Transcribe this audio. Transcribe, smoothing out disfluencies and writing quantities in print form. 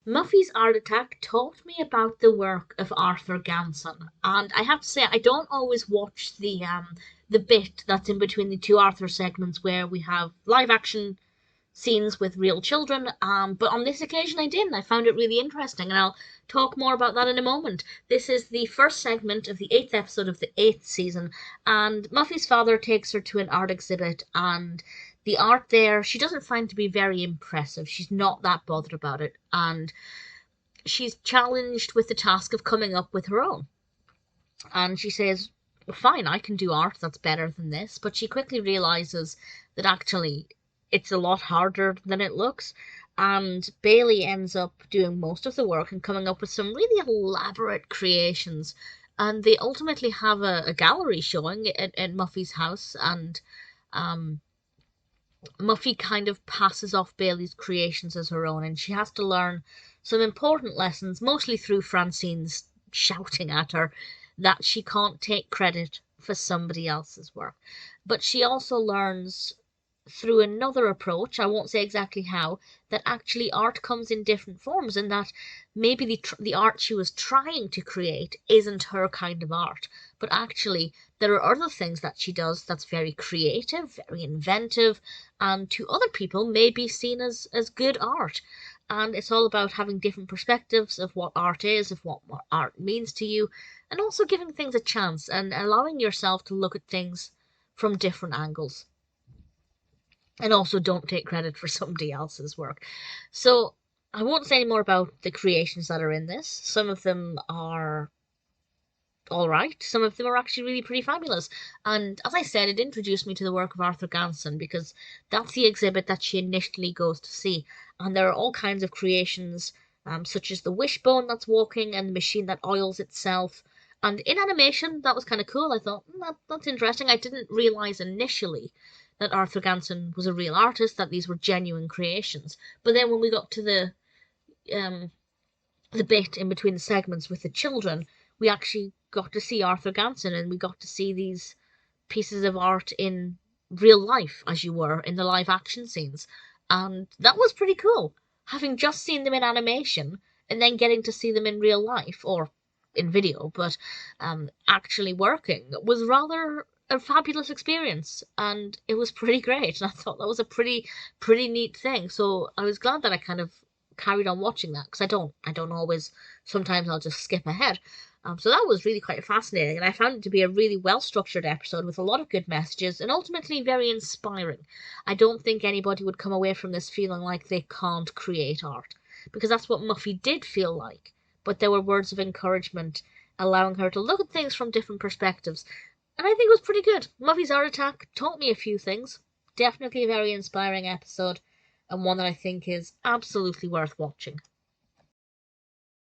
Muffy's Art Attack taught me about the work of Arthur Ganson, and I have to say I don't always watch the bit that's in between the two Arthur segments where we have live action scenes with real children. But on this occasion I did, and I found it really interesting, and I'll talk more about that in a moment. This is the first segment of the eighth episode of the eighth season, and Muffy's father takes her to an art exhibit, and the art there she doesn't find to be very impressive. She's not that bothered about it, and she's challenged with the task of coming up with her own. And she says, fine, I can do art that's better than this. But she quickly realizes that actually it's a lot harder than it looks. And Bailey ends up doing most of the work and coming up with some really elaborate creations. And they ultimately have a gallery showing at Muffy's house. And um, Muffy kind of passes off Bailey's creations as her own. And she has to learn some important lessons, mostly through Francine's shouting at her that she can't take credit for somebody else's work. But she also learns through another approach, I won't say exactly how, that actually art comes in different forms, and that maybe the art she was trying to create isn't her kind of art, but actually there are other things that she does that's very creative, very inventive, and to other people may be seen as good art. And it's all about having different perspectives of what art is, of what art means to you, and also giving things a chance and allowing yourself to look at things from different angles. And also don't take credit for somebody else's work. So I won't say any more about the creations that are in this. Some of them are all right. Some of them are actually really pretty fabulous. And as I said, it introduced me to the work of Arthur Ganson because that's the exhibit that she initially goes to see. And there are all kinds of creations, such as the wishbone that's walking and the machine that oils itself. And in animation, that was kind of cool. I thought, that's interesting. I didn't realize initially that Arthur Ganson was a real artist, that these were genuine creations. But then when we got to the bit in between the segments with the children, we actually got to see Arthur Ganson and we got to see these pieces of art in real life, as you were, in the live action scenes. And that was pretty cool. Having just seen them in animation and then getting to see them in real life, or in video, but actually working was rather a fabulous experience, and it was pretty great. And I thought that was a pretty neat thing. So I was glad that I kind of carried on watching that because I don't always. Sometimes I'll just skip ahead. So that was really quite fascinating, and I found it to be a really well structured episode with a lot of good messages and ultimately very inspiring. I don't think anybody would come away from this feeling like they can't create art, because that's what Muffy did feel like. But there were words of encouragement, allowing her to look at things from different perspectives, and I think it was pretty good. Muffy's Art Attack taught me a few things. Definitely a very inspiring episode, and one that I think is absolutely worth watching.